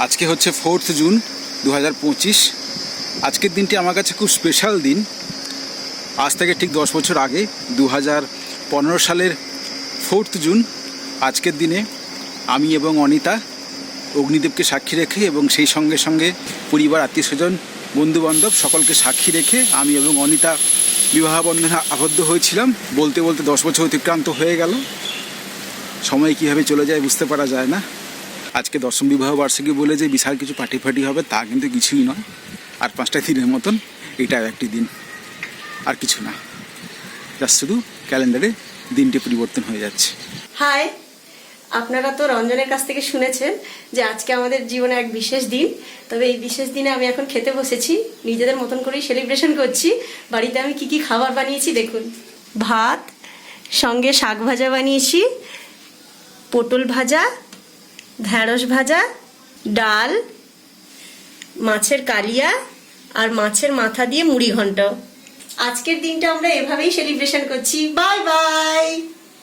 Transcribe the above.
আজকে হচ্ছে 4 জুন 2025। আজকের দিনটি আমার কাছে খুব স্পেশাল দিন। আজ থেকে ঠিক 10 বছর আগে 2015 সালের 4 জুন আজকের দিনে আমি এবং অনিতা অগ্নিদেবকে সাক্ষী রেখে এবং সেই সঙ্গে সঙ্গে পরিবার, আত্মীয় স্বজন, বন্ধুবান্ধব সকলকে সাক্ষী রেখে আমি এবং অনিতা বিবাহ বন্ধনে আবদ্ধ হয়েছিলাম। বলতে বলতে 10 বছর অতিক্রান্ত হয়ে গেল। সময় কীভাবে চলে যায় বুঝতে পারা যায় না। আজকে 10ম বিবাহ বার্ষিকী বলে যে বিশাল কিছু পার্টি হবে তা কিন্তু কিছুই নয়। আর 5টা দিনের মতন এটাও একটি দিন, আর কিছু না। জাস্ট শুধু ক্যালেন্ডারে দিনটি পরিবর্তন হয়ে যাচ্ছে। হাই, আপনারা তো রঞ্জনের কাছ থেকে শুনেছেন যে আজকে আমাদের জীবনে এক বিশেষ দিন। তবে এই বিশেষ দিনে আমি এখন খেতে বসেছি, নিজেদের মতন করেই সেলিব্রেশন করছি। বাড়িতে আমি কি কি খাবার বানিয়েছি দেখুন। ভাত, সঙ্গে শাক ভাজা বানিয়েছি, পটল ভাজা, ঢ্যাঁড়স ভাজা, ডাল, মাছের কালিয়া আর মাছের মাথা দিয়ে মুড়ি ঘন্ট। আজকের দিনটা আমরা এভাবেই সেলিব্রেশন করছি। Bye bye.